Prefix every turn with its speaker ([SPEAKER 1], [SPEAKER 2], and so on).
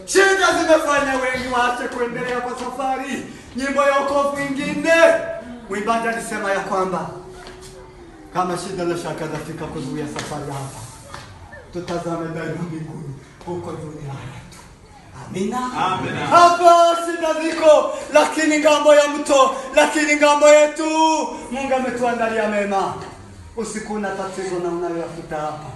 [SPEAKER 1] Shida zimefanya wengi waache kuendelea kwa safari. Nyimbo ya wokovu nyingine, mwimbaji alisema ya kwamba kama shida na shaka zafika kuzuia safari hapa, tutazame ndani ya mbinguni huko duniani. Amina.
[SPEAKER 2] Amina.
[SPEAKER 1] Hapa shida ziko, lakini ngambo ya mto, lakini ngambo yetu Mungu ametuandalia mema. Usiku na tatizo na unayoyafuta hapa.